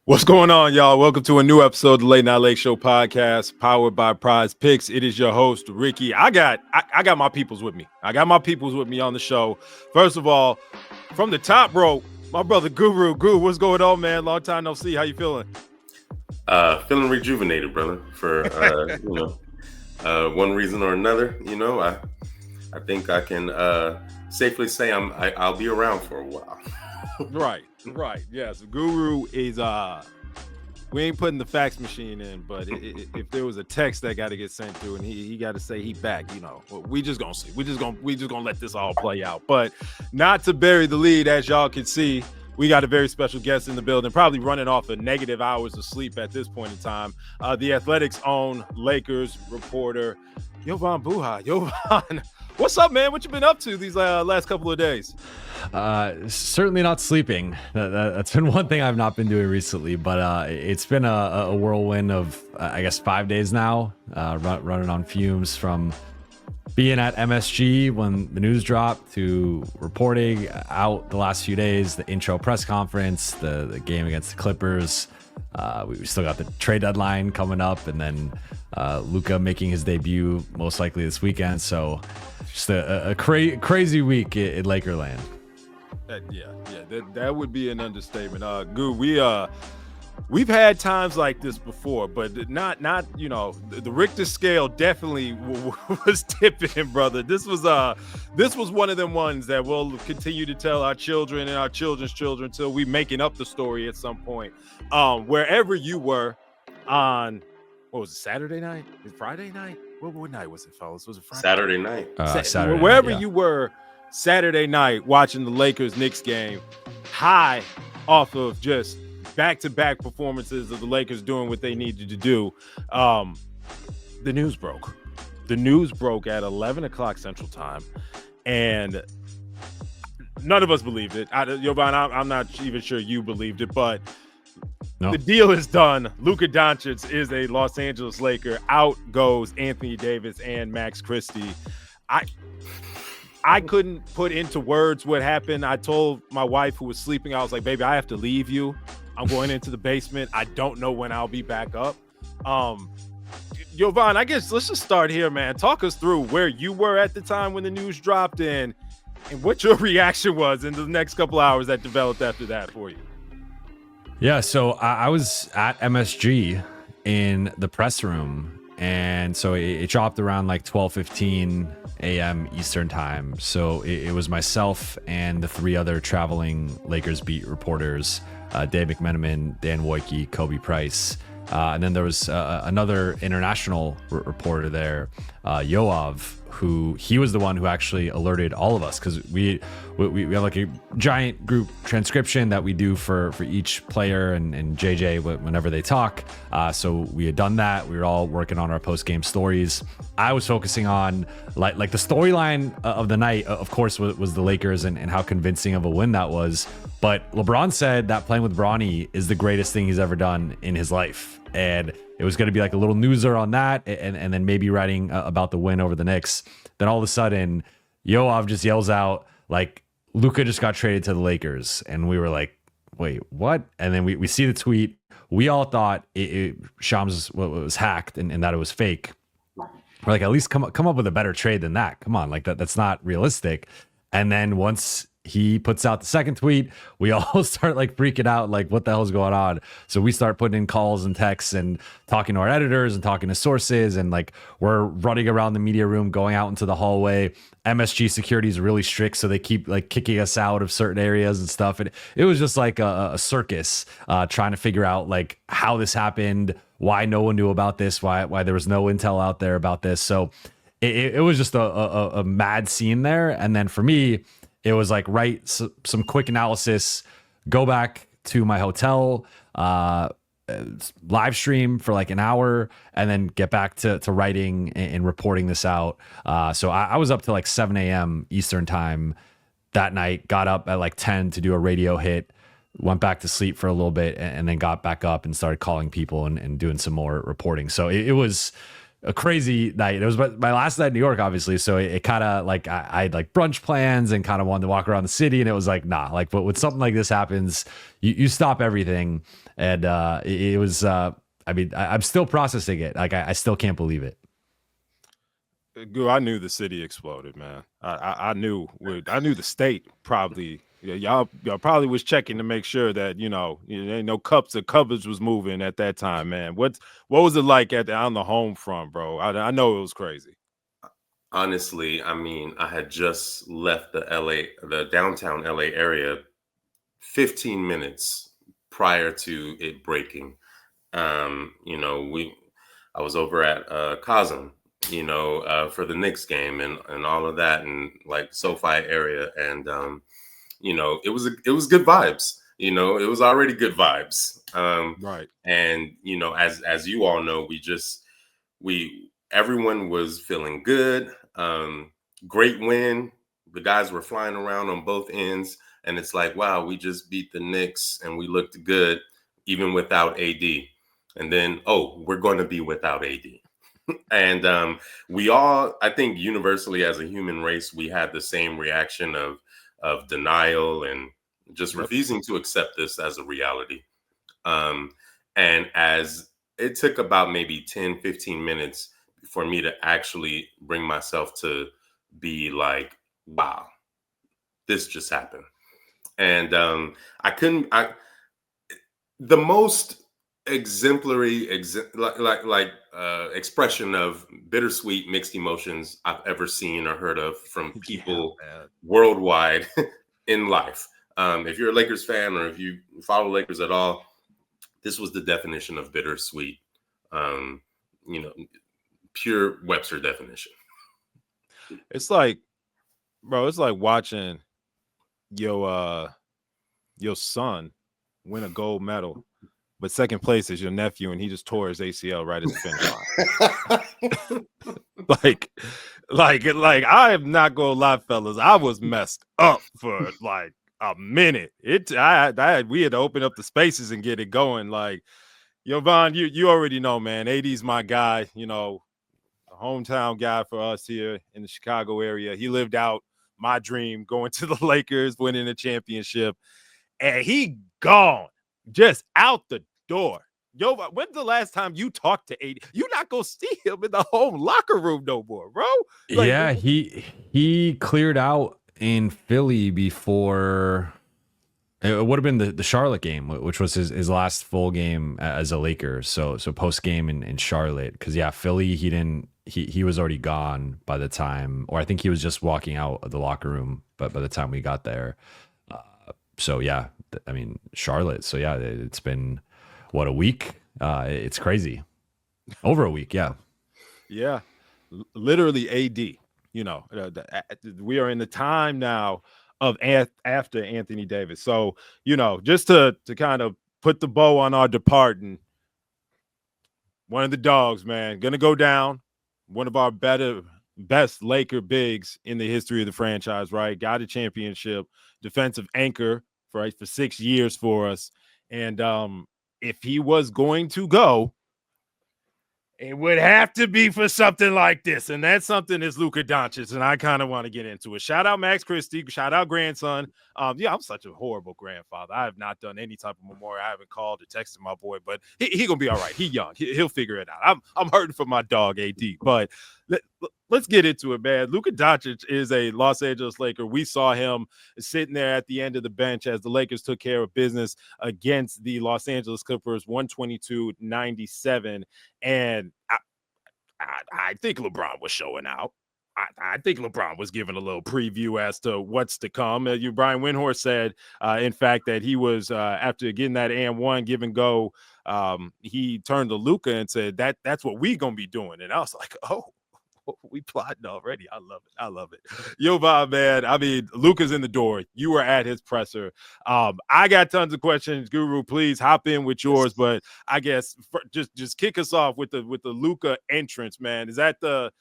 What's going on, y'all? Welcome to a new episode of the Late Night Lake Show podcast, powered by Prize Picks. It is your host, Ricky. I got my peoples with me. I got my peoples with me on the show. First of all, from the top rope, my brother Guru. What's going on, man? Long time no see. How you feeling? Feeling rejuvenated, brother. For one reason or another, I think I can safely say I'll be around for a while. Right. Yes, Guru is we ain't putting the fax machine in, but if there was a text that got to get sent through and he got to say he back, we just gonna see. We just gonna let this all play out. But not to bury the lead, as y'all can see, we got a very special guest in the building, probably running off of negative hours of sleep at this point in time. The Athletics' own Lakers reporter, Jovan Buha. Jovan, what's up, man? What you been up to these last couple of days? Certainly not sleeping. That's been one thing I've not been doing recently, but it's been a whirlwind of, I guess, 5 days now, running on fumes from being at MSG when the news dropped to reporting out the last few days, the intro press conference, the game against the Clippers. We still got the trade deadline coming up, and then Luka making his debut most likely this weekend. So just a crazy week in Lakerland. That would be an understatement. We've had times like this before, but not the Richter scale definitely was tipping, brother. This was one of them ones that we'll continue to tell our children and our children's children until we making up the story at some point. Wherever you were on, what was it, Saturday night? Friday night? What night was it, fellas? Was it Friday? Saturday night. Saturday. Wherever night, yeah. you were Saturday night watching the Lakers-Knicks game, high off of just back-to-back performances of the Lakers doing what they needed to do, the news broke. The news broke at 11 o'clock Central Time, and none of us believed it. Jovan, I'm not even sure you believed it, but no. The deal is done. Luka Dončić is a Los Angeles Laker. Out goes Anthony Davis and Max Christie. I couldn't put into words what happened. I told my wife, who was sleeping, I was like, baby, I have to leave you. I'm going into the basement. I don't know when I'll be back up. Jovan, I guess let's just start here, man. Talk us through where you were at the time when the news dropped in and what your reaction was in the next couple hours that developed after that for you. Yeah, so I was at MSG in the press room, and so it dropped around like 12:15 a.m. Eastern time. So it was myself and the three other traveling Lakers beat reporters, Dave McMenamin, Dan Wojcicki, Kobe Price, and then there was another international reporter there, Yoav, who he was the one who actually alerted all of us, because we have like a giant group transcription that we do for each player and JJ whenever they talk. So we had done that. We were all working on our post-game stories. I was focusing on like the storyline of the night, of course, was the Lakers and how convincing of a win that was. But LeBron said that playing with Bronny is the greatest thing he's ever done in his life. And it was going to be like a little newser on that, and then maybe writing about the win over the Knicks. Then all of a sudden, Yoav just yells out, like, Luka just got traded to the Lakers. And we were like, wait, what? And then we see the tweet. We all thought Shams was hacked and that it was fake. We're like, at least come up with a better trade than that. Come on, like that's not realistic. And then once he puts out the second tweet, we all start like freaking out, like what the hell's going on? So we start putting in calls and texts and talking to our editors and talking to sources, and like we're running around the media room, going out into the hallway. MSG security is really strict, so they keep like kicking us out of certain areas and stuff. And it was just like a circus trying to figure out like how this happened, why no one knew about this, why there was no intel out there about this. So it was just a mad scene there. And then for me, it was like, some quick analysis, go back to my hotel, live stream for like an hour, and then get back to writing and reporting this out. So I was up to like 7 a.m. Eastern time that night, got up at like 10 to do a radio hit, went back to sleep for a little bit, and then got back up and started calling people and doing some more reporting. So it was a crazy night. It was my last night in New York, obviously. So it kind of like I had like brunch plans and kind of wanted to walk around the city, and it was like, nah, like, but when something like this happens, you stop everything. And it was. I mean, I'm still processing it. Like I still can't believe it. I knew the city exploded, man. I knew the state probably. Yeah, y'all probably was checking to make sure that ain't no cups or cupboards was moving at that time, man. What was it like on the home front, bro? I know it was crazy. Honestly, I mean, I had just left the downtown LA area 15 minutes prior to it breaking. I was over at Cosm, for the Knicks game and all of that, and like SoFi area, and it was good vibes. It was already good vibes. Right. And as you all know, everyone was feeling good. Great win. The guys were flying around on both ends, and it's like, wow, we just beat the Knicks and we looked good even without AD. And then, we're going to be without AD. And we all, I think universally as a human race, we had the same reaction of denial and just refusing to accept this as a reality. And as it took about maybe 10, 15 minutes for me to actually bring myself to be like, wow, this just happened. And the most exemplary expression of bittersweet mixed emotions I've ever seen or heard of from people worldwide in life. If you're a Lakers fan or if you follow Lakers at all, this was the definition of bittersweet. Pure Webster definition. It's like, bro, it's like watching your son win a gold medal, but second place is your nephew, and he just tore his ACL right at the finish line. like I am not gonna lie, fellas. I was messed up for like a minute. We had to open up the spaces and get it going. Like, Jovan, you already know, man. AD's my guy. The hometown guy for us here in the Chicago area. He lived out my dream going to the Lakers, winning a championship, and he gone. Just out the door. Yo, when's the last time you talked to AD? You're not gonna see him in the home locker room no more, bro. Yeah, he cleared out in Philly before. It would have been the Charlotte game, which was his last full game as a Laker. So post game in Charlotte, because Philly he was already gone by the time, or I think he was just walking out of the locker room, but by the time we got there. I mean, Charlotte. So it's been a week? It's crazy. Over a week. Yeah. Yeah. Literally AD, we are in the time now of after Anthony Davis. So, just to kind of put the bow on our departing, one of the dogs, man, going to go down. One of our best Laker bigs in the history of the franchise, right? Got a championship, defensive anchor for 6 years for us. And if he was going to go, it would have to be for something like this. And that something is Luka Dončić. And I kind of want to get into it. Shout out Max Christie. Shout out grandson. I'm such a horrible grandfather. I have not done any type of memorial. I haven't called or texted my boy, but he gonna be all right. He young. He'll figure it out. I'm hurting for my dog AD. But let's get into it, man. Luka Dončić is a Los Angeles Laker. We saw him sitting there at the end of the bench as the Lakers took care of business against the Los Angeles Clippers, 122-97. And I think LeBron was showing out. I think LeBron was giving a little preview as to what's to come. Brian Windhorst said, in fact, that he was, after getting that and-one give and go, he turned to Luka and said, that's what we going to be doing. And I was like, oh, we plotting already. I love it. Jovan, man. I mean, Luka's in the door. You were at his presser. I got tons of questions. Guru, please hop in with yours. But I guess just kick us off with the Luka entrance, man. Is that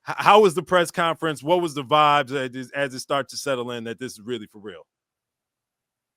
how was the press conference? What was the vibes as it starts to settle in that this is really for real?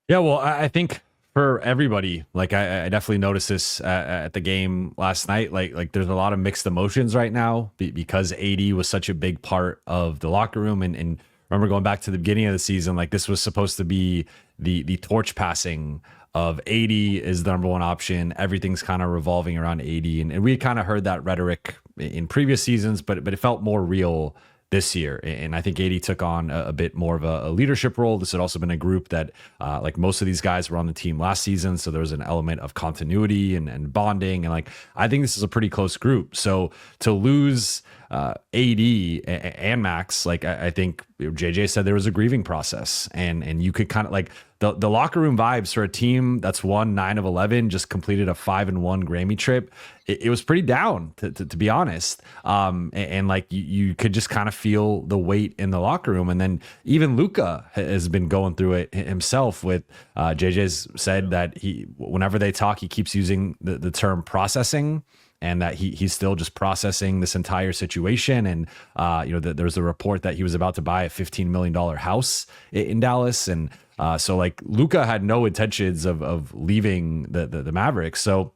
Yeah, well, I think for everybody, like I definitely noticed this at the game last night. Like there's a lot of mixed emotions right now because AD was such a big part of the locker room. And remember going back to the beginning of the season, like this was supposed to be the torch passing of 80 is the number one option. Everything's kind of revolving around 80. And we kind of heard that rhetoric in previous seasons, but it felt more real this year. And I think 80 took on a bit more of a leadership role. This had also been a group that, like most of these guys were on the team last season. So there was an element of continuity and bonding. And like, I think this is a pretty close group. So to lose AD and Max, like I think JJ said there was a grieving process, and you could kind of like the locker room vibes for a team that's won 9 of 11, just completed a 5-1 Grammy trip. It was pretty down to be honest. And like you could just kind of feel the weight in the locker room. And then even Luka has been going through it himself with JJ's said that whenever they talk, he keeps using the term processing, and that he's still just processing this entire situation. And, there's a report that he was about to buy a $15 million house in Dallas. And so like Luka had no intentions of leaving the Mavericks. So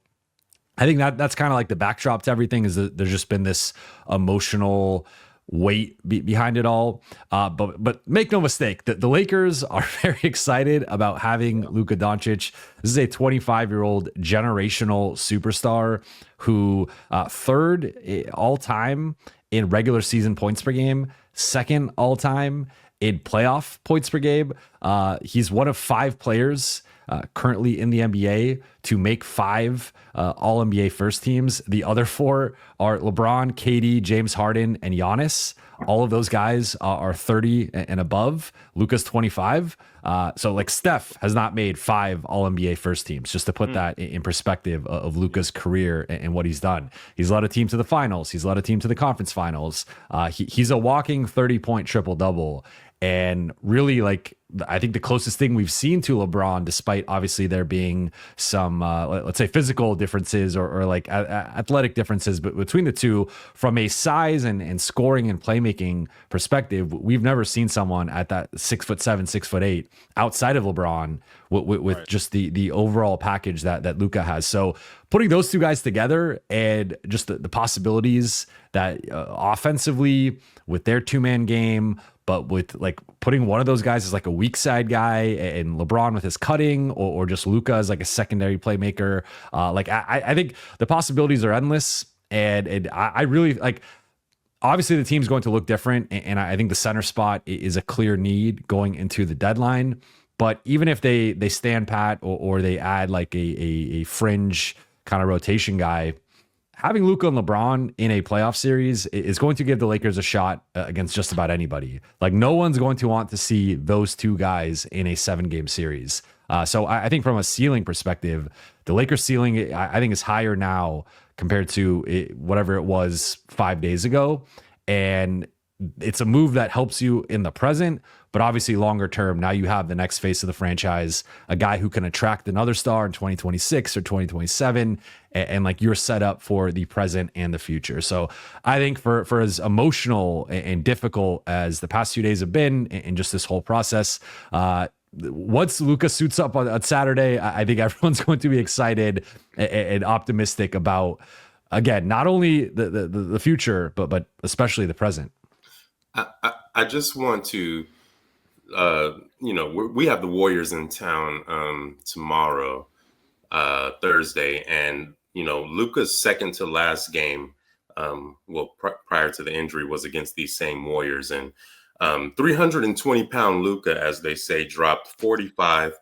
I think that's kind of like the backdrop to everything, is that there's just been this emotional weight behind it all. But make no mistake, the Lakers are very excited about having Luka Dončić. This is a 25-year-old generational superstar who third all time in regular season points per game, second all time in playoff points per game. He's one of 5 players currently in the NBA to make 5 All-NBA first teams. The other 4 are LeBron, KD, James Harden, and Giannis. All of those guys are 30 and above. Luka's 25. So like Steph has not made 5 All-NBA first teams, just to put that in perspective of Luka's career and what he's done. He's led a team to the finals. He's led a team to the conference finals. He's a walking 30-point triple-double. And really, like, I think the closest thing we've seen to LeBron, despite obviously there being some, let's say, physical differences or like athletic differences, but between the two, from a size and scoring and playmaking perspective, we've never seen someone at that 6'7", 6'8" outside of LeBron with right. Just the overall package that Luka has. So putting those two guys together and just the possibilities that offensively with their 2-man game, but with like putting one of those guys as like a weak side guy and LeBron with his cutting, or just Luka as like a secondary playmaker. I think the possibilities are endless. And I really like, obviously the team's going to look different. And I think the center spot is a clear need going into the deadline. But even if they stand pat or they add like a fringe kind of rotation guy, having Luka and LeBron in a playoff series is going to give the Lakers a shot against just about anybody. Like, no one's going to want to see those two guys in a 7-game series. So I think from a ceiling perspective, the Lakers ceiling, I think, is higher now compared to whatever it was 5 days ago. And it's a move that helps you in the present, but obviously longer term, now you have the next face of the franchise, a guy who can attract another star in 2026 or 2027, and like you're set up for the present and the future. So I think for as emotional and difficult as the past few days have been, and just this whole process, once Luka suits up on Saturday, I think everyone's going to be excited and optimistic about, again, not only the future, but especially the present. I just want to, we have the Warriors in town tomorrow, Thursday, and Luka's second to last game, prior to the injury, was against these same Warriors, and 320-pound Luka, as they say, dropped 45,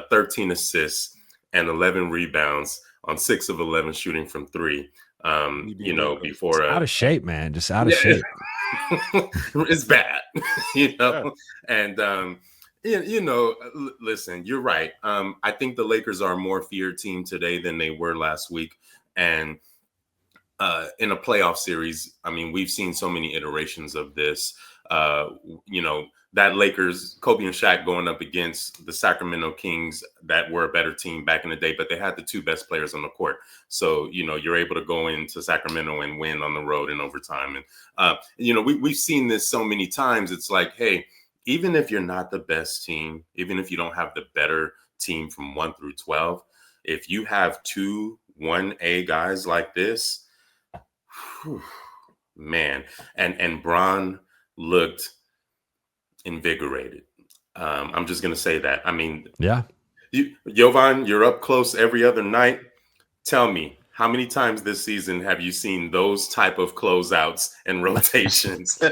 13 assists, and 11 rebounds on 6 of 11 shooting from 3. Before out of shape, man, just out of shape. It's bad, and listen, you're right. I think the Lakers are a more feared team today than they were last week, and in a playoff series, I mean, we've seen so many iterations of this. That Lakers, Kobe and Shaq going up against the Sacramento Kings that were a better team back in the day, but they had the 2 best players on the court. So, you're able to go into Sacramento and win on the road in overtime. And, we've seen this so many times. It's like, hey, even if you're not the best team, even if you don't have the better team from 1 through 12, if you have 2 1A guys like this, man, and Bron looked invigorated. I'm just going to say that. I mean, yeah, Jovan, you're up close every other night. Tell me, how many times this season have you seen those type of closeouts and rotations? He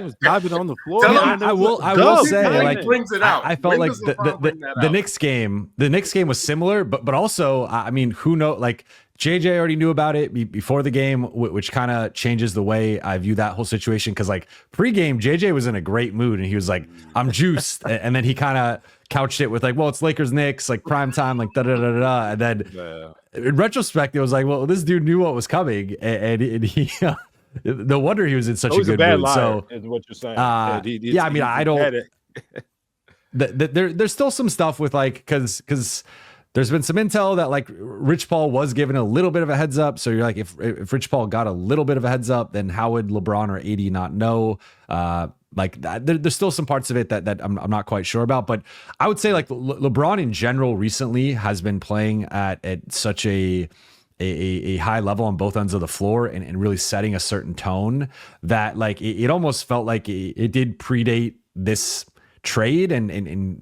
was diving on the floor. I will say, like, brings it out. I felt like the Knicks game was similar, but also, I mean, who knows? Like, JJ already knew about it before the game, which kind of changes the way I view that whole situation. Because like pregame, JJ was in a great mood and he was like, "I'm juiced," and then he kind of couched it with like, "Well, it's Lakers Knicks, like prime time, like da da da da." And then in retrospect, it was like, "Well, this dude knew what was coming," and he. No wonder he was in such a good mood. So, is what you're saying. I mean, I don't. There's still some stuff with like because. There's been some intel that like Rich Paul was given a little bit of a heads up. So you're like, if Rich Paul got a little bit of a heads up, then how would LeBron or AD not know? Like that, there's still some parts of it that I'm not quite sure about. But I would say like LeBron in general recently has been playing at such a high level on both ends of the floor and really setting a certain tone that like it almost felt like it did predate this trade and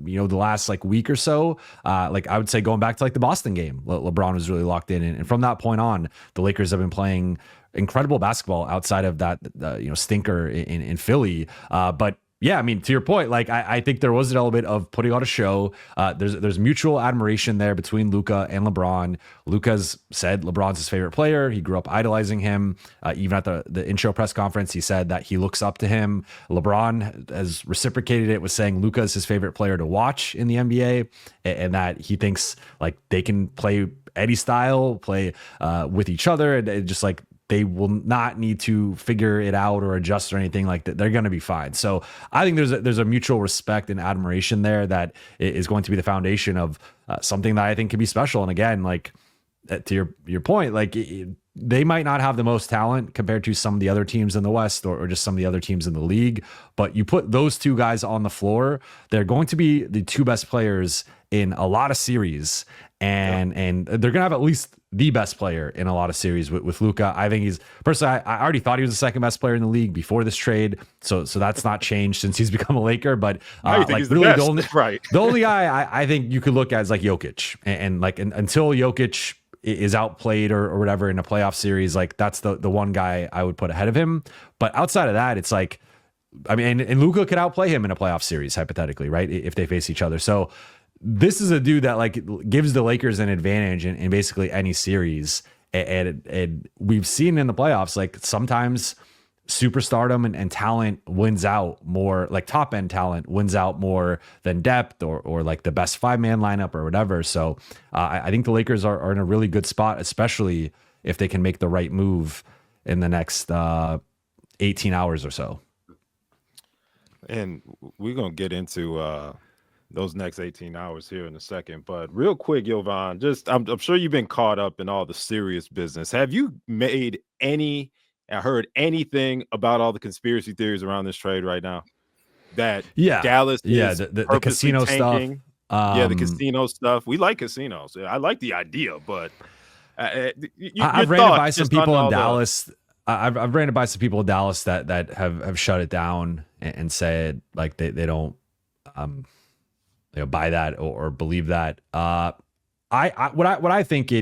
you know the last like week or so, like I would say going back to like the Boston game, LeBron was really locked in, and from that point on, the Lakers have been playing incredible basketball outside of that stinker in Philly. But yeah, I mean, to your point, like I think there was an element of putting on a show. There's mutual admiration there between Luka and LeBron. Luka's said LeBron's his favorite player. He grew up idolizing him. Even at the intro press conference, he said that he looks up to him. LeBron has reciprocated it with saying Luka's his favorite player to watch in the NBA, and that he thinks like they can play any style, play with each other, and just like they will not need to figure it out or adjust or anything like that. They're going to be fine. So I think there's a mutual respect and admiration there that is going to be the foundation of something that I think can be special. And again, like to your point, like they might not have the most talent compared to some of the other teams in the West or just some of the other teams in the league, but you put those two guys on the floor, they're going to be the two best players in a lot of series. And they're going to have at least the best player in a lot of series with Luka. I think he's personally, I already thought he was the second best player in the league before this trade. So that's not changed since he's become a Laker. But like really the only guy I think you could look at is like Jokic, and like until Jokic is outplayed or whatever in a playoff series, like that's the one guy I would put ahead of him. But outside of that, it's like, I mean, and Luka could outplay him in a playoff series hypothetically, right? If they face each other. So this is a dude that like gives the Lakers an advantage in basically any series. And we've seen in the playoffs, like sometimes superstardom and talent wins out more, like top end talent wins out more than depth or like the best 5-man lineup or whatever. So I think the Lakers are in a really good spot, especially if they can make the right move in the next 18 hours or so. And we're going to get into those next 18 hours here in a second. But real quick, Jovan, just I'm sure you've been caught up in all the serious business. Have you heard anything about all the conspiracy theories around this trade right now? That Dallas is the casino tanking. stuff. The casino stuff. We like casinos. I like the idea, but I've ran it by some people in Dallas. I've ran it by some people in Dallas that have shut it down and said like they don't buy that or believe that. What I think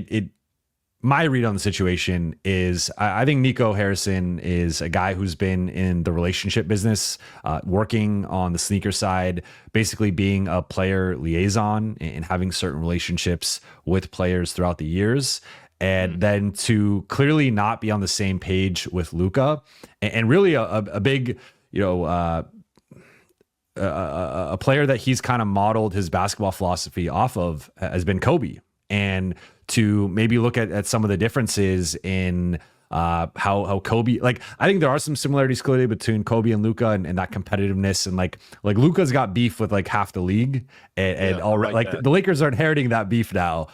my read on the situation is I think Nico Harrison is a guy who's been in the relationship business, working on the sneaker side, basically being a player liaison and having certain relationships with players throughout the years. And then to clearly not be on the same page with Luka and really a big, a player that he's kind of modeled his basketball philosophy off of has been Kobe. And to maybe look at some of the differences in how Kobe, like I think there are some similarities clearly between Kobe and Luka and that competitiveness, and like Luka's got beef with like half the league, and already like the Lakers are inheriting that beef now,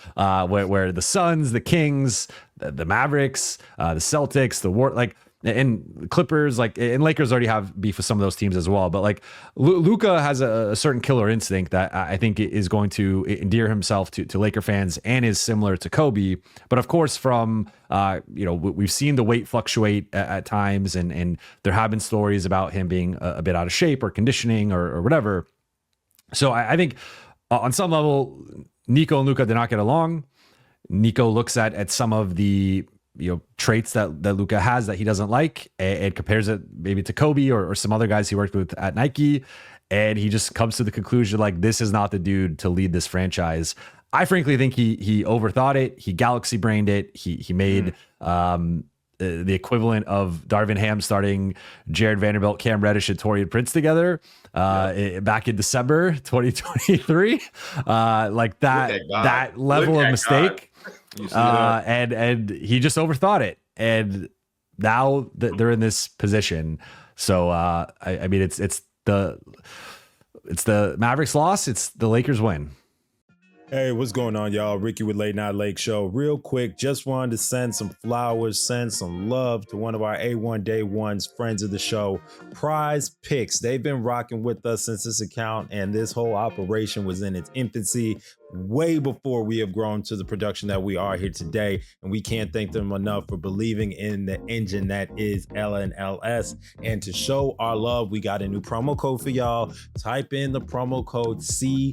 where the Suns, the Kings, the Mavericks, the Celtics, the and Clippers, like, and Lakers already have beef with some of those teams as well. But like Luka has a certain killer instinct that I think is going to endear himself to Laker fans and is similar to Kobe. But of course, from we've seen the weight fluctuate at times, and there have been stories about him being a bit out of shape or conditioning or whatever. So I think on some level, Nico and Luka did not get along. Nico looks at some of the traits that Luka has that he doesn't like, and compares it maybe to Kobe or some other guys he worked with at Nike, and he just comes to the conclusion like, this is not the dude to lead this franchise. I frankly think he overthought it. He galaxy brained it. He made the equivalent of Darvin Ham starting Jared Vanderbilt, Cam Reddish, and Torian Prince together back in December 2023. Like that level of mistake. And he just overthought it. And now they're in this position. So I mean, it's the Mavericks loss. It's the Lakers win. Hey, what's going on, y'all? Ricky with Late Night Lake Show. Real quick, just wanted to send some flowers, send some love to one of our A1 Day Ones, friends of the show, Prize Picks. They've been rocking with us since this account and this whole operation was in its infancy, way before we have grown to the production that we are here today. And we can't thank them enough for believing in the engine that is LNLS. And to show our love, we got a new promo code for y'all. Type in the promo code CLNS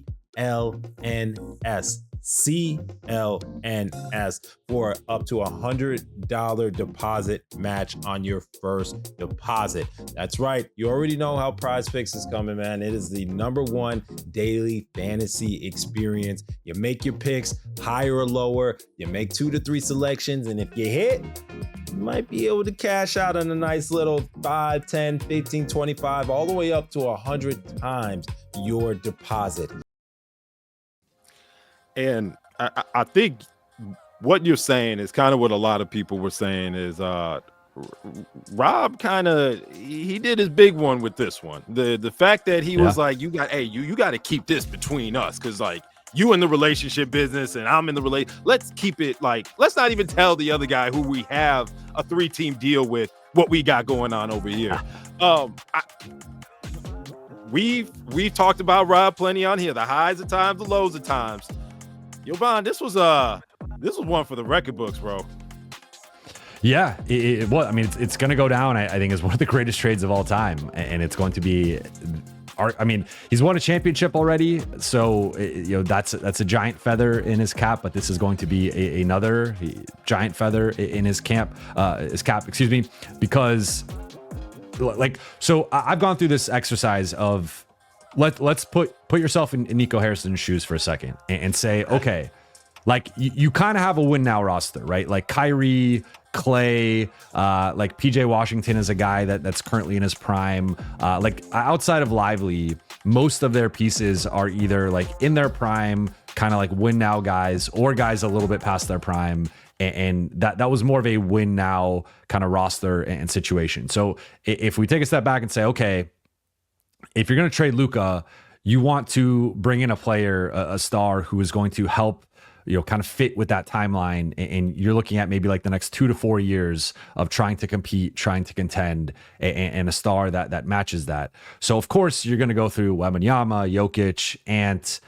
for up to $100 deposit match on your first deposit. That's right. You already know how Prize Picks is coming, man. It is the #1 daily fantasy experience. You make your picks higher or lower. You make 2 to 3 selections. And if you hit, you might be able to cash out on a nice little 5, 10, 15, 25, all the way up to 100 times your deposit. And I think what you're saying is kind of what a lot of people were saying is Rob he did his big one with this one. The fact that he was like, you got to keep this between us, because like you in the relationship business and I'm in the let's keep it like, let's not even tell the other guy who we have a 3-team deal with what we got going on over here. We've talked about Rob plenty on here, the highs at times, the lows at times. Jovan, this was one for the record books, bro. Yeah, I mean, it's going to go down, I think, as one of the greatest trades of all time. And it's going to be, I mean, he's won a championship already. So, that's a giant feather in his cap, but this is going to be another giant feather in his cap, because like, so I've gone through this exercise of, let's put yourself in Nico Harrison's shoes for a second and say, okay, like you kind of have a win now roster, right? Like Kyrie, Clay, like PJ Washington is a guy that's currently in his prime. Like outside of Lively, most of their pieces are either like in their prime, kind of like win now guys, or guys a little bit past their prime. And that was more of a win now kind of roster and situation. So if we take a step back and say, okay, if you're going to trade Luka, you want to bring in a player, a star who is going to help, kind of fit with that timeline. And you're looking at maybe like the next 2 to 4 years of trying to compete, trying to contend, and a star that matches that. So of course you're going to go through Wembanyama, Jokic, Ant,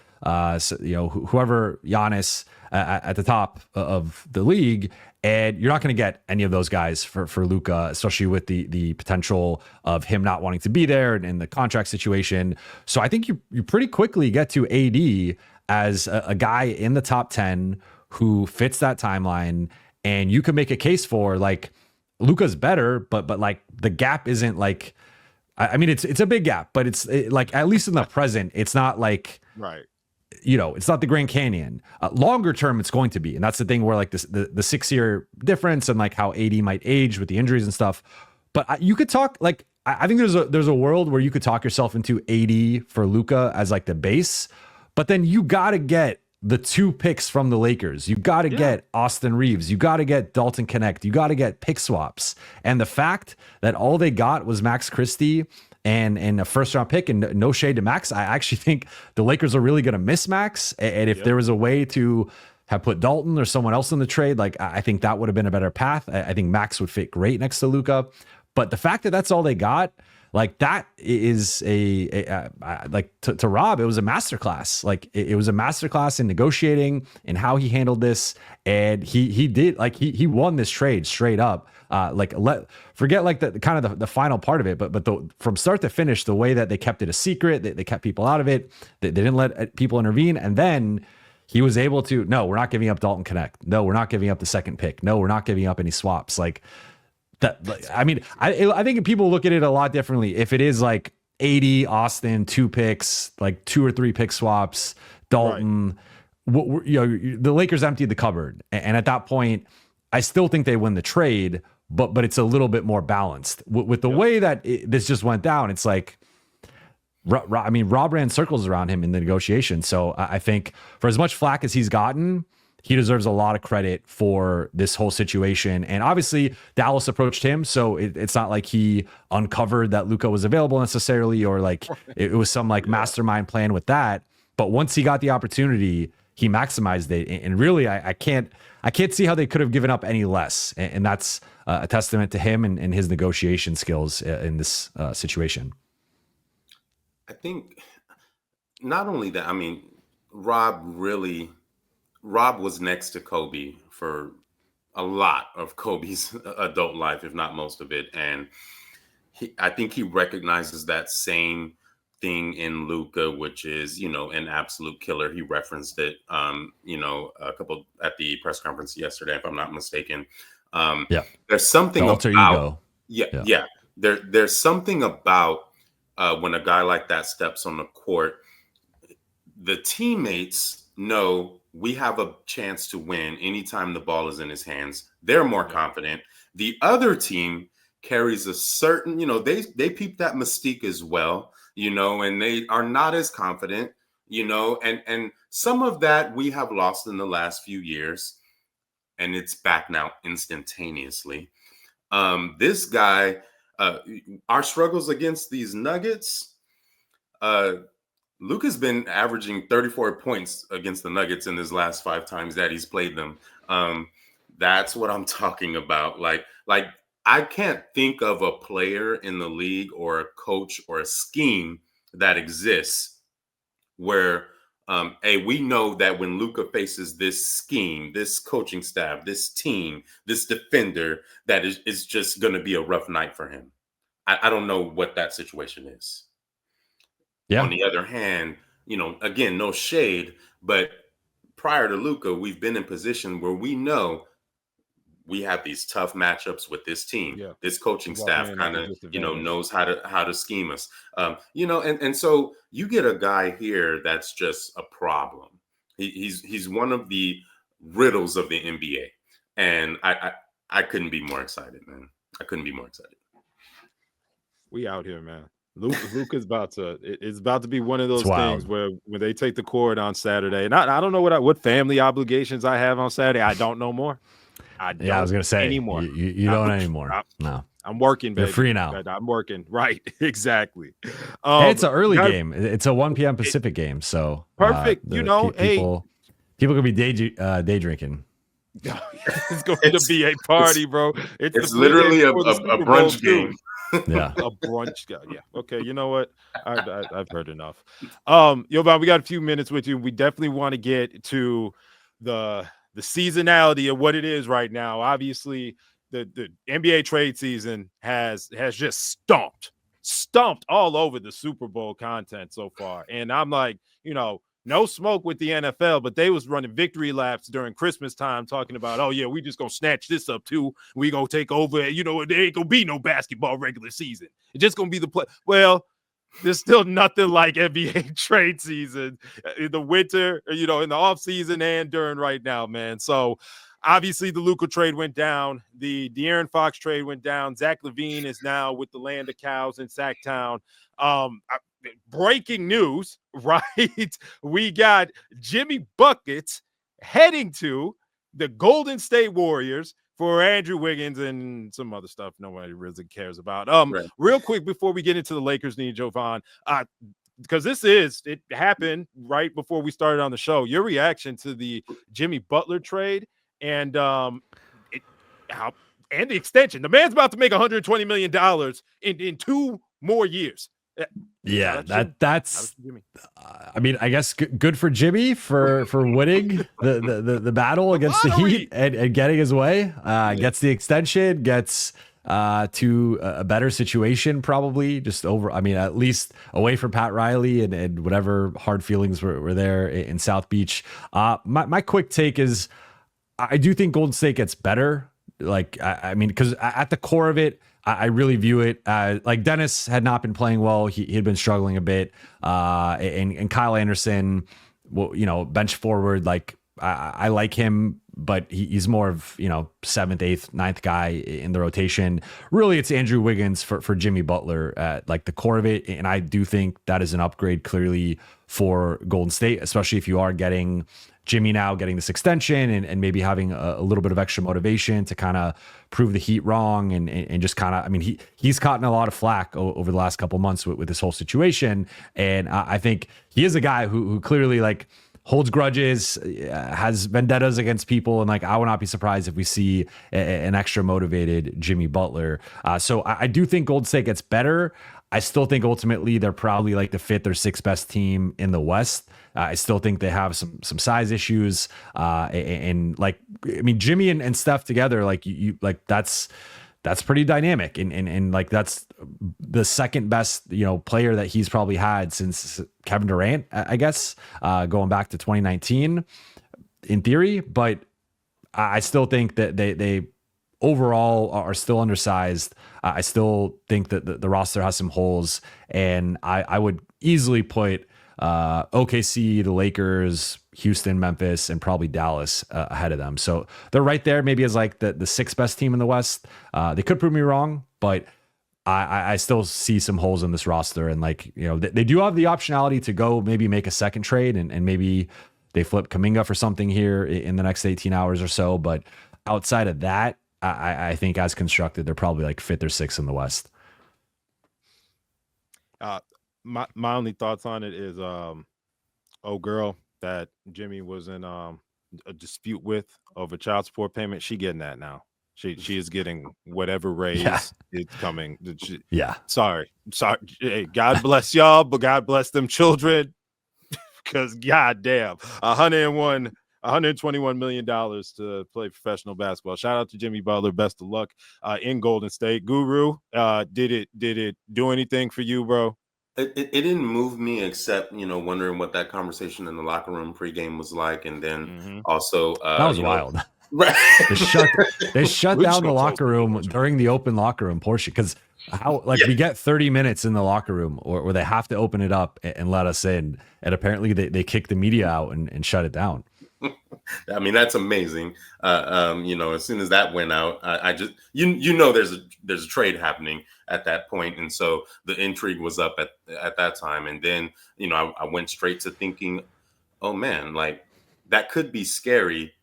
whoever, Giannis at the top of the league. And you're not going to get any of those guys for Luka, especially with the potential of him not wanting to be there and the contract situation. So I think you pretty quickly get to AD as a guy in the top 10 who fits that timeline. And you can make a case for like Luka's better, but like the gap isn't like, I mean, it's a big gap, but it's like, at least in the present, it's not like, right. It's not the Grand Canyon. Longer term, it's going to be, and that's the thing where like the 6-year difference and like how AD might age with the injuries and stuff. But you could talk like, I think there's a world where you could talk yourself into AD for Luka as like the base, but then you got to get the 2 picks from the Lakers. You got to get Austin Reeves. You got to get Dalton Connect. You got to get pick swaps. And the fact that all they got was Max Christie and a first-round pick, and no shade to Max, I actually think the Lakers are really going to miss Max. And if there was a way to have put Dalton or someone else in the trade, like I think that would have been a better path. I think Max would fit great next to Luka. But the fact that that's all they got, like that is like to Rob, it was a masterclass. Like it was a masterclass in negotiating and how he handled this. And he did, like he won this trade straight up. Forget like the kind of the final part of it, but from start to finish, the way that they kept it a secret, they kept people out of it, they didn't let people intervene, and then he was able to, no, we're not giving up Dalton Connect. No, we're not giving up the second pick. No, we're not giving up any swaps. Like that. I mean, I think people look at it a lot differently. If it is like 80 Austin, 2 picks, like 2 or 3 pick swaps, Dalton, the Lakers emptied the cupboard. And at that point, I still think they win the trade, but it's a little bit more balanced with the way that this just went down. It's like, I mean, Rob ran circles around him in the negotiation. So I think for as much flack as he's gotten, he deserves a lot of credit for this whole situation. And obviously Dallas approached him. So it's not like he uncovered that Luka was available necessarily, or like it was some like mastermind plan with that. But once he got the opportunity, he maximized it. And really, I can't see how they could have given up any less. And that's a testament to him and his negotiation skills in this situation. I think not only that, I mean, Rob was next to Kobe for a lot of Kobe's adult life, if not most of it. And I think he recognizes that same thing in Luka, which is, an absolute killer. He referenced it, a couple at the press conference yesterday, if I'm not mistaken. There's something about, there's something about when a guy like that steps on the court, the teammates know we have a chance to win anytime the ball is in his hands. They're more confident. The other team carries a certain, they peep that mystique as well, and they are not as confident, and some of that we have lost in the last few years, and it's back now instantaneously. This guy, our struggles against these Nuggets, Luka's been averaging 34 points against the Nuggets in his last 5 times that he's played them. That's what I'm talking about. Like I can't think of a player in the league or a coach or a scheme that exists where, we know that when Luka faces this scheme, this coaching staff, this team, this defender, that is just going to be a rough night for him. I don't know what that situation is. Yeah. On the other hand, again, no shade, but prior to Luka, we've been in position where we know we have these tough matchups with this team. Yeah. This coaching staff kind of, knows how to scheme us. And so you get a guy here that's just a problem. He's one of the riddles of the NBA, and I couldn't be more excited, man. I couldn't be more excited. We out here, man. Luka's it's about to be one of those things where when they take the court on Saturday, and I don't know what family obligations I have on Saturday. I don't know more. I was gonna say anymore. You don't anymore. No, I'm working, baby. You're free now. I'm working. Right, exactly. Hey, it's an early game. It's a 1 p.m. Pacific game, so perfect. People could be day drinking. It's going to be a party, bro. It's literally a brunch game. Yeah, a brunch guy. Yeah. Okay. You know what? I've heard enough. Jovan, we got a few minutes with you. We definitely want to get to the seasonality of what it is right now. Obviously, the NBA trade season has just stomped all over the Super Bowl content so far. And I'm like, no smoke with the NFL, but they was running victory laps during Christmas time talking about, oh, yeah, we just going to snatch this up, too. We going to take over. There ain't going to be no basketball regular season. It's just going to be the play. Well, there's still nothing like NBA trade season in the winter, in the off season and during right now, man. So obviously the Luka trade went down. The De'Aaron Fox trade went down. Zach LaVine is now with the Land of Cows in Sacktown. Breaking news, right? We got Jimmy Buckets heading to the Golden State Warriors for Andrew Wiggins and some other stuff nobody really cares about. Right. Real quick before we get into the Lakers need Jovan, because it happened right before we started on the show. Your reaction to the Jimmy Butler trade and the extension. The man's about to make $120 million in 2 more years. Yeah, that's I mean, I guess good for Jimmy for winning the battle against the Heat and getting his way. Gets the extension, gets to a better situation, probably just over. I mean, at least away from Pat Riley and whatever hard feelings were there in South Beach. My quick take is I do think Golden State gets better. Like, I mean, because at the core of it, I really view it as like Dennis had not been playing well. He had been struggling a bit. And Kyle Anderson, well, you know, bench forward, like I like him, but he's more of, you know, 7th, 8th, 9th guy in the rotation. Really, it's Andrew Wiggins for Jimmy Butler at like the core of it. And I do think that is an upgrade clearly for Golden State, especially if you are getting Jimmy now getting this extension and maybe having a little bit of extra motivation to kind of prove the Heat wrong and just kind of, I mean, he's gotten a lot of flack over the last couple months with this whole situation. And I think he is a guy who clearly like holds grudges, has vendettas against people. And like, I would not be surprised if we see an extra motivated Jimmy Butler. So I do think Golden State gets better. I still think ultimately they're probably like the 5th or 6th best team in the West. I still think they have some size issues. And like, I mean, Jimmy and Steph together, like you like that's pretty dynamic. And like, that's the second best, you know, player that he's probably had since Kevin Durant, I guess, going back to 2019 in theory. But I still think that they overall are still undersized. I still think that the roster has some holes, and I would easily put OKC, the Lakers, Houston, Memphis, and probably Dallas ahead of them. So they're right there, maybe as like the 6th best team in the West. They could prove me wrong, but I still see some holes in this roster. And like, you know, they do have the optionality to go maybe make a second trade and maybe they flip Kuminga for something here in the next 18 hours or so. But outside of that, I think as constructed, they're probably like 5th or 6th in the West. My only thoughts on it is girl that Jimmy was in a dispute with over child support payment. She getting that now. She is getting whatever raise is coming. Sorry. Hey, God bless y'all, but God bless them children. Because goddamn, $121 million to play professional basketball. Shout out to Jimmy Butler. Best of luck in Golden State. Guru, did it do anything for you, bro? It didn't move me, except, you know, wondering what that conversation in the locker room pregame was like, and then also that was wild. Right. They shut down the locker room during the open locker room portion because we get 30 minutes in the locker room or they have to open it up and let us in, and apparently they kick the media out and shut it down. I mean, that's amazing. You know, as soon as that went out, I just you know there's a trade happening at that point, and so the intrigue was up at that time. And then, you know, I went straight to thinking, oh man, like that could be scary.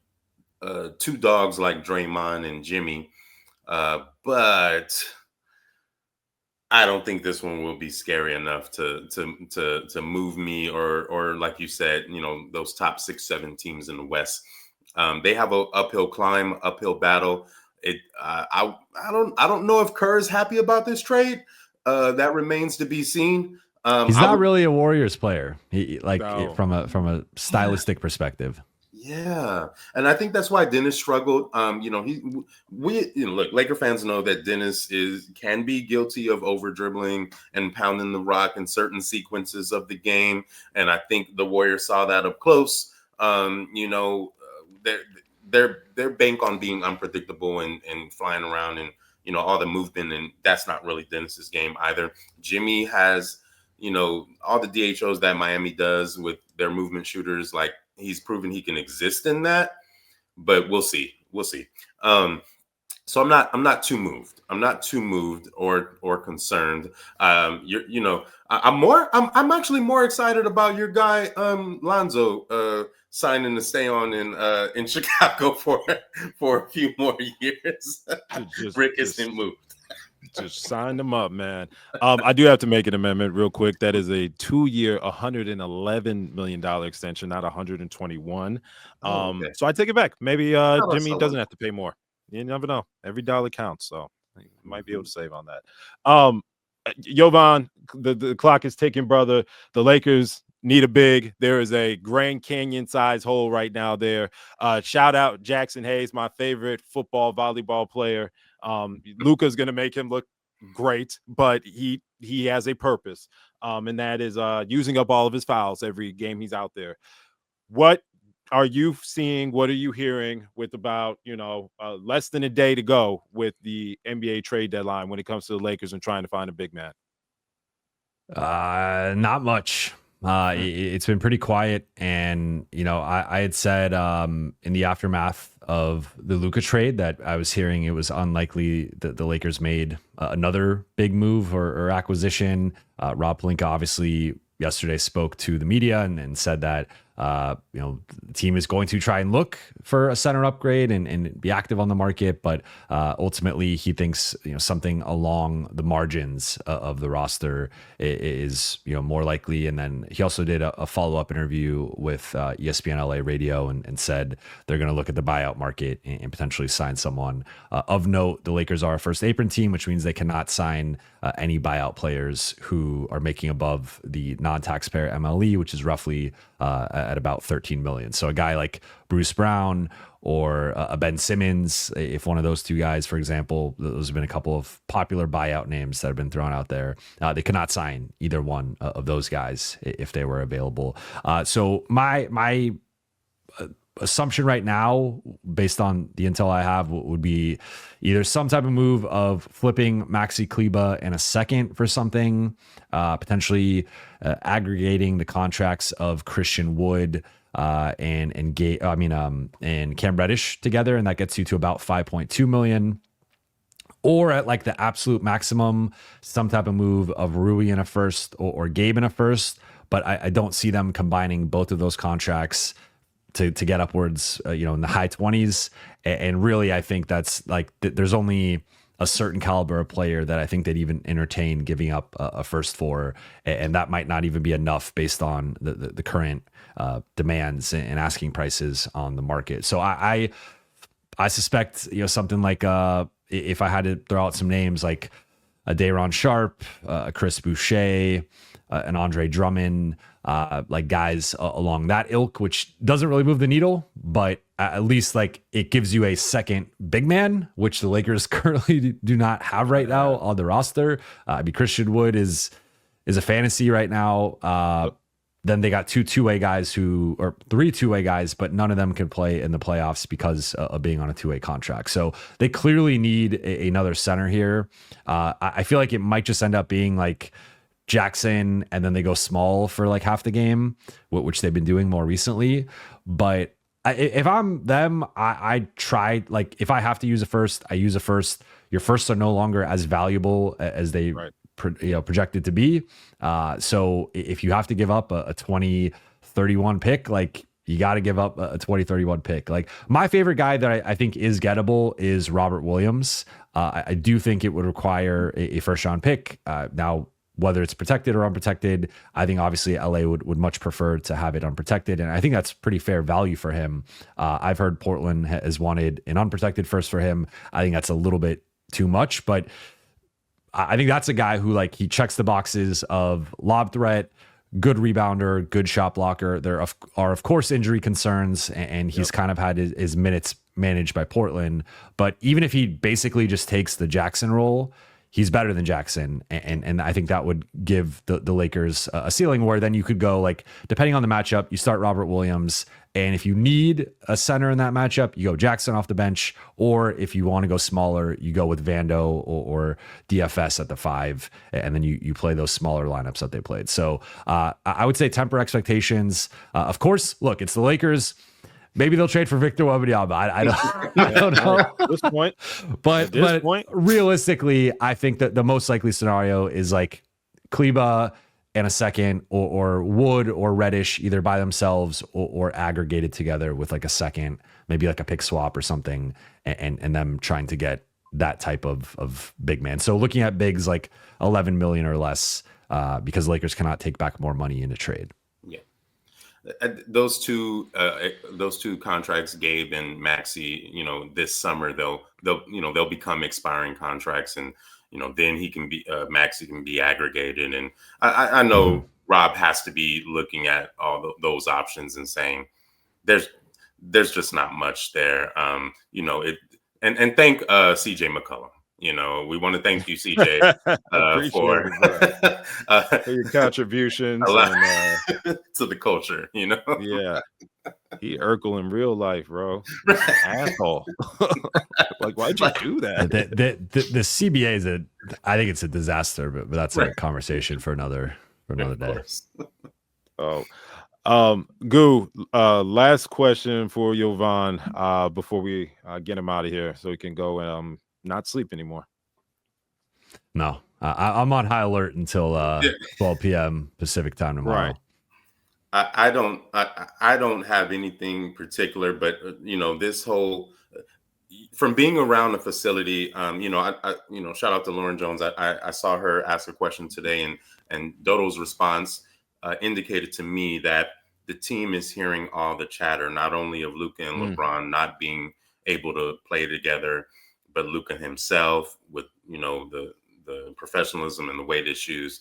2 dogs like Draymond and Jimmy, but I don't think this one will be scary enough to move me or like you said, you know, those top 6, 7 teams in the West. They have a uphill climb, uphill battle. I don't know if Kerr is happy about this trade. That remains to be seen. He's not really a Warriors player. From a stylistic perspective. Yeah, and I think that's why Dennis struggled. You know, look, Laker fans know that Dennis can be guilty of over dribbling and pounding the rock in certain sequences of the game, and I think the Warriors saw that up close. You know, they're bank on being unpredictable and flying around and, you know, all the movement, and that's not really Dennis's game either. Jimmy has, you know, all the DHOs that Miami does with their movement shooters, like. He's proven he can exist in that, but we'll see. So I'm not too moved. I'm not too moved or concerned. I'm actually more excited about your guy Lonzo signing to stay on in Chicago for a few more years. Rick isn't moved. Just sign them up, man. I do have to make an amendment real quick. That is a 2-year, $111 million extension, not 121. Okay. So I take it back. Maybe Jimmy doesn't have to pay more. You never know. Every dollar counts, so you might be able to save on that. Jovan, the clock is ticking, brother. The Lakers need a big. There is a Grand Canyon size hole right now there. Shout out Jackson Hayes, my favorite football volleyball player. Luka's going to make him look great, but he has a purpose, and that is using up all of his fouls every game he's out there. What are you seeing? What are you hearing with about less than a day to go with the NBA trade deadline when it comes to the Lakers and trying to find a big man? Not much. It's been pretty quiet, and I had said in the aftermath of the Luka trade that I was hearing it was unlikely that the Lakers made another big move or acquisition. Rob Pelinka obviously yesterday spoke to the media and said that the team is going to try and look for a center upgrade and be active on the market, but ultimately he thinks something along the margins of the roster is more likely. And then he also did a follow-up interview with ESPN LA Radio and said they're going to look at the buyout market and potentially sign someone of note. The Lakers are a first apron team, which means they cannot sign any buyout players who are making above the non-taxpayer MLE, which is roughly at about 13 million. So a guy like Bruce Brown or a Ben Simmons, if one of those two guys, for example, those have been a couple of popular buyout names that have been thrown out there. They cannot sign either one of those guys if they were available. So my assumption right now, based on the intel I have, would be either some type of move of flipping Maxi Kleber in a second for something, potentially aggregating the contracts of Christian Wood and Cam Reddish together, and that gets you to about 5.2 million. Or at like the absolute maximum, some type of move of Rui in a first or Gabe in a first, but I don't see them combining both of those contracts to get upwards, in the high 20s. And really, I think that's like, there's only a certain caliber of player that I think they'd even entertain giving up a first for, and that might not even be enough based on the current demands and asking prices on the market. So I suspect, something like, if I had to throw out some names like a Day'Ron Sharp, a Chris Boucher, an Andre Drummond, like guys along that ilk, which doesn't really move the needle, but at least like it gives you a second big man, which the Lakers currently do not have right now on the roster. Christian Wood is a fantasy right now. Then they got three two-way guys, but none of them can play in the playoffs because of being on a two-way contract. So they clearly need another center here. I feel like it might just end up being like Jackson, and then they go small for like half the game, which they've been doing more recently. But if I'm them, I try, like, if I have to use a first, I use a first. Your firsts are no longer as valuable as they projected to be. So if you have to give up a 2031 pick, like, you got to give up a 2031 pick. Like, my favorite guy that I think is gettable is Robert Williams. I do think it would require a first round pick. Now, whether it's protected or unprotected, I think obviously LA would much prefer to have it unprotected. And I think that's pretty fair value for him. I've heard Portland has wanted an unprotected first for him. I think that's a little bit too much, but I think that's a guy who, like, he checks the boxes of lob threat, good rebounder, good shot blocker. There are of course injury concerns, and he's kind of had his minutes managed by Portland. But even if he basically just takes the Jackson role, he's better than Jackson. And I think that would give the Lakers a ceiling where then you could go, like, depending on the matchup, you start Robert Williams. And if you need a center in that matchup, you go Jackson off the bench. Or if you want to go smaller, you go with Vando or DFS at the 5. And then you play those smaller lineups that they played. So I would say temper expectations. Of course, look, it's the Lakers. Maybe they'll trade for Victor Wembanyama. I don't know at this point. But realistically, I think that the most likely scenario is like Kleber and a second, or Wood or Reddish either by themselves or aggregated together with like a second, maybe like a pick swap or something, and them trying to get that type of big man. So looking at bigs like 11 million or less, because Lakers cannot take back more money in a trade. Those two contracts, Gabe and Maxi, this summer they'll become expiring contracts, and then he can be Maxi can be aggregated. And I know Rob has to be looking at all those options and saying, there's just not much there. You know, and thank CJ McCollum. You know, we want to thank you, CJ, Appreciate it, for your contributions to the culture. You know, yeah, he Urkel in real life, bro. Asshole. Like, why'd you do that? The CBA is I think it's a disaster, but that's a conversation for another day. Oh, Goo, last question for Jovan before we get him out of here so he can go and not sleep anymore. No, I'm on high alert until 12 p.m. Pacific time tomorrow. Right. I don't have anything particular, but you know, this whole from being around the facility, you know, shout out to Lauren Jones. I saw her ask a question today, and Dodo's response indicated to me that the team is hearing all the chatter, not only of Luka and LeBron not being able to play together, but Luka himself with, you know, the professionalism and the weight issues.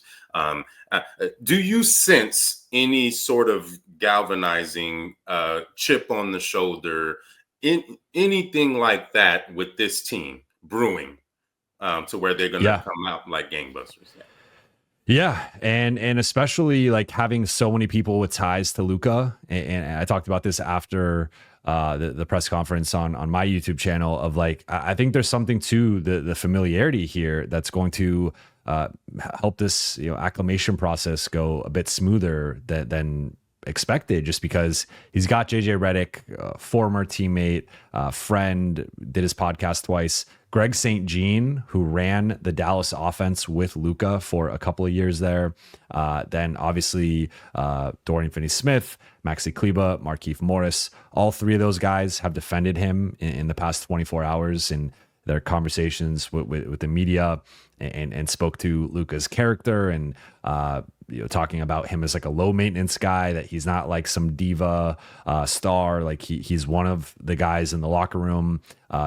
Do you sense any sort of galvanizing chip on the shoulder, anything like that with this team brewing to where they're going to come out like gangbusters? Yeah, and especially like having so many people with ties to Luka, and I talked about this after the press conference on my YouTube channel of like, I think there's something to the familiarity here that's going to help this, you know, acclimation process go a bit smoother than expected, just because he's got JJ Redick, former teammate, friend, did his podcast twice. Greg St. Jean, who ran the Dallas offense with Luka for a couple of years there. Then obviously Dorian Finney-Smith, Maxi Kleba, Markieff Morris. All three of those guys have defended him in the past 24 hours in their conversations with the media, and spoke to Luka's character and you know, talking about him as like a low maintenance guy, that he's not like some diva star. Like he's one of the guys in the locker room.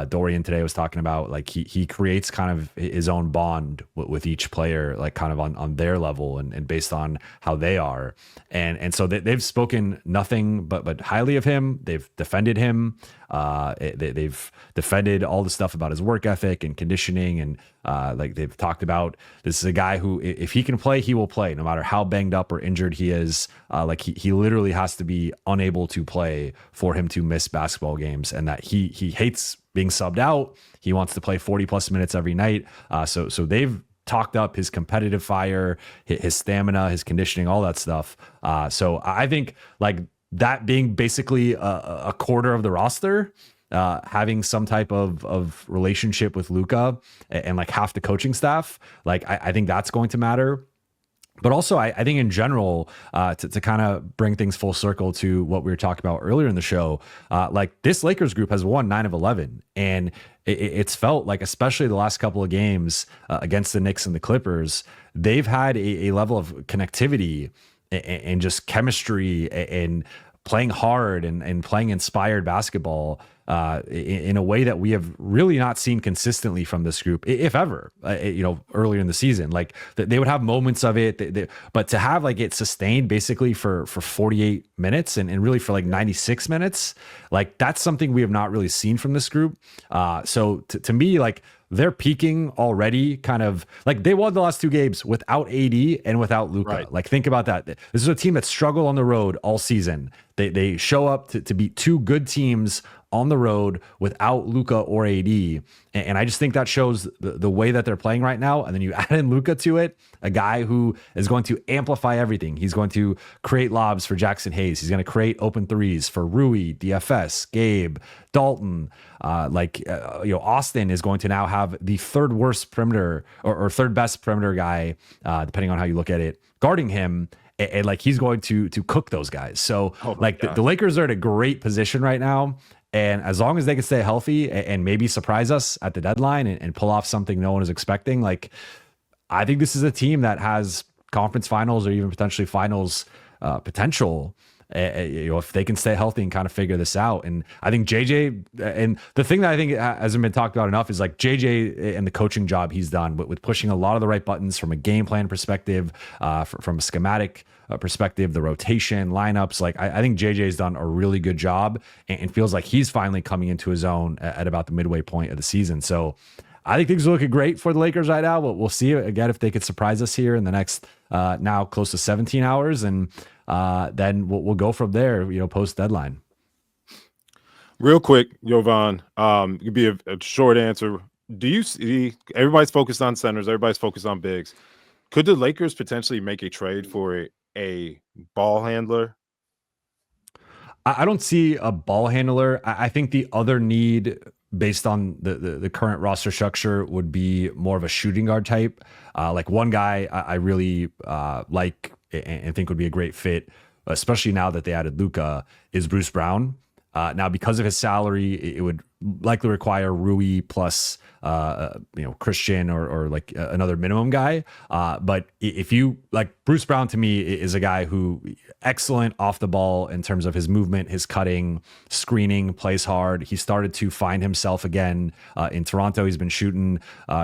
Dorian today was talking about like he creates kind of his own bond with each player, like kind of on their level and based on how they are. And so they've spoken nothing but highly of him. They've defended him. They've defended all the stuff about his work ethic and conditioning. And like they've talked about, this is a guy who, if he can play, he will play no matter how banged up or injured he is. Like he literally has to be unable to play for him to miss basketball games, and that he hates being subbed out. He wants to play 40 plus minutes every night. So they've talked up his competitive fire, his stamina, his conditioning, all that stuff. So I think like that being basically a quarter of the roster, having some type of relationship with Luka and like half the coaching staff, like I think that's going to matter. But also, I think in general, to kind of bring things full circle to what we were talking about earlier in the show, like this Lakers group has won 9 of 11. And it's felt like, especially the last couple of games against the Knicks and the Clippers, they've had a level of connectivity and just chemistry and playing hard and playing inspired basketball in a way that we have really not seen consistently from this group, if ever, you know, earlier in the season. Like they would have moments of it, but to have like it sustained basically for 48 minutes and really for like 96 minutes, like that's something we have not really seen from this group. So to me, like they're peaking already, kind of like they won the last 2 games without AD and without Luka. Right. Like think about that. This is a team that struggled on the road all season. They show up to beat 2 good teams on the road without Luka or AD. And I just think that shows the way that they're playing right now. And then you add in Luka to it, a guy who is going to amplify everything. He's going to create lobs for Jackson Hayes. He's going to create open threes for Rui, DFS, Gabe, Dalton. Austin is going to now have the 3rd worst perimeter or 3rd best perimeter guy, depending on how you look at it, guarding him. And like he's going to cook those guys. So the Lakers are in a great position right now. And as long as they can stay healthy and maybe surprise us at the deadline and pull off something no one is expecting, like I think this is a team that has conference finals or even potentially finals potential. If they can stay healthy and kind of figure this out. And I think JJ, and the thing that I think hasn't been talked about enough is like JJ and the coaching job he's done with pushing a lot of the right buttons from a game plan perspective, from a schematic perspective, the rotation, lineups. Like I think JJ's done a really good job and feels like he's finally coming into his own at about the midway point of the season. So I think things are looking great for the Lakers right now, but we'll see again if they could surprise us here in the next now close to 17 hours, and then we'll go from there. Post deadline. Real quick, Jovan, it could be a short answer. Do you see everybody's focused on centers, everybody's focused on bigs? Could the Lakers potentially make a trade for a ball handler? I don't see a ball handler. I think the other need, based on the current roster structure, would be more of a shooting guard type. Like one guy I really like and think would be a great fit, especially now that they added Luka, is Bruce Brown. Now, because of his salary, it would likely require Rui plus Christian or like another minimum guy. But if you like, Bruce Brown to me is a guy who excellent off the ball in terms of his movement, his cutting, screening, plays hard. He started to find himself again in Toronto. He's been shooting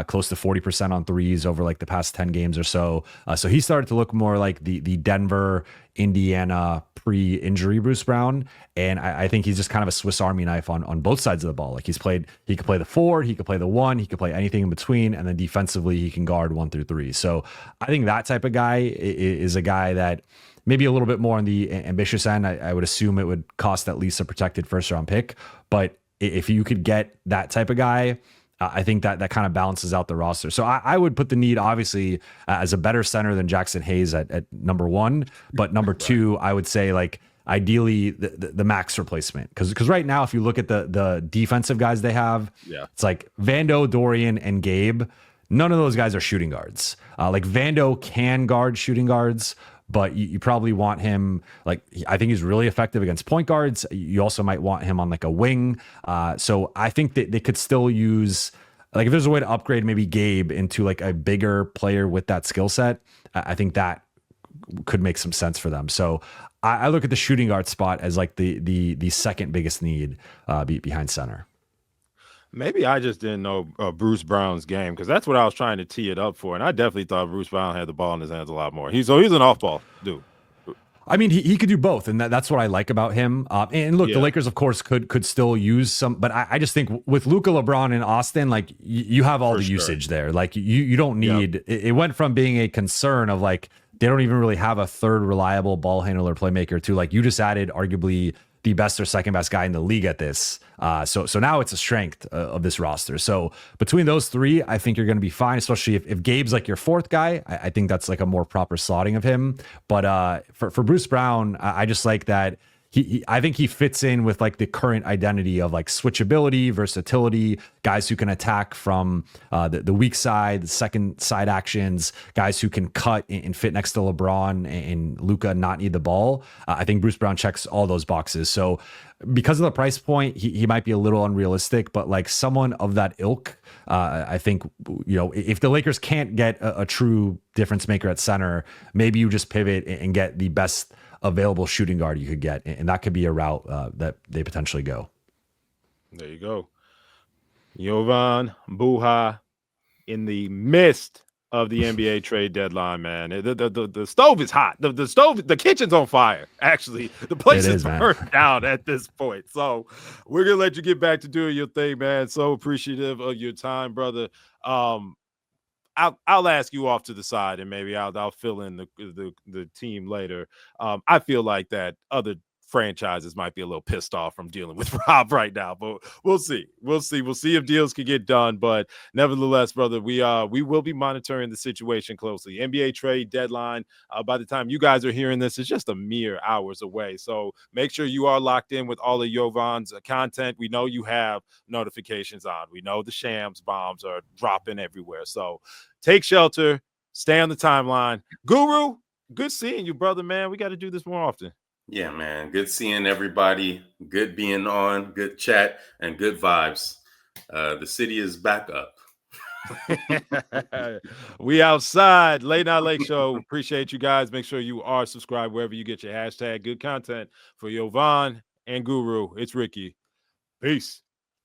close to 40% on threes over like the past 10 games or so. So he started to look more like the Denver, Indiana pre-injury Bruce Brown. And I think he's just kind of a Swiss Army knife on both sides of the ball. Like he could play the 4, he could play the 1, he could play anything in between. And then defensively, he can guard 1 through 3. So I think that type of guy is a guy that maybe a little bit more on the ambitious end. I would assume it would cost at least a protected first round pick. But if you could get that type of guy, I think that kind of balances out the roster. So I would put the need, obviously, as a better center than Jackson Hayes at number 1. But number 2, I would say, like, ideally, the max replacement. Because right now, if you look at the defensive guys they have, it's like Vando, Dorian, and Gabe. None of those guys are shooting guards. Like, Vando can guard shooting guards, but you probably want him, like, I think he's really effective against point guards. You also might want him on like a wing. So I think that they could still use, like, if there's a way to upgrade maybe Gabe into like a bigger player with that skill set, I think that could make some sense for them. So I look at the shooting guard spot as like the second biggest need behind center. Maybe I just didn't know Bruce Brown's game, because that's what I was trying to tee it up for. And I definitely thought Bruce Brown had the ball in his hands a lot more. He's an off-ball dude. I mean, he could do both, and that's what I like about him. And look, the Lakers, of course, could still use some, but I just think with Luka, LeBron, and Austin, like you have all the usage there. Like you don't need. It went from being a concern of like they don't even really have a third reliable ball handler playmaker to like you just added arguably the best or second best guy in the league at this. So now it's a strength of this roster. So between those 3, I think you're going to be fine, especially if Gabe's like your 4th guy. I think that's like a more proper slotting of him. But for Bruce Brown, I just like that. I think he fits in with like the current identity of like switchability, versatility, guys who can attack from the weak side, the second side actions, guys who can cut and fit next to LeBron and Luka and not need the ball. I think Bruce Brown checks all those boxes. So because of the price point, he might be a little unrealistic, but like someone of that ilk, I think, if the Lakers can't get a true difference maker at center, maybe you just pivot and get the best available shooting guard you could get, and that could be a route that they potentially go. There you go. Jovan Buha in the midst of the NBA trade deadline, man. The stove is hot. The kitchen's on fire. Actually, the place is burnt down at this point. So we're gonna let you get back to doing your thing, man. So appreciative of your time, brother. I'll ask you off to the side, and maybe I'll fill in the team later. I feel like that other franchises might be a little pissed off from dealing with Rob right now, but we'll see. We'll see if deals can get done. But nevertheless, brother, we will be monitoring the situation closely. NBA trade deadline, by the time you guys are hearing this, is just a mere hours away. So make sure you are locked in with all of Jovan's content. We know you have notifications on. We know the Shams bombs are dropping everywhere. So take shelter, stay on the timeline. Guru, good seeing you, brother, man. We got to do this more often. Yeah, man. Good seeing everybody. Good being on. Good chat and good vibes. The city is back up. We outside. Late Night Lake Show. Appreciate you guys. Make sure you are subscribed wherever you get your hashtag good content for Jovan and Guru. It's Ricky. Peace.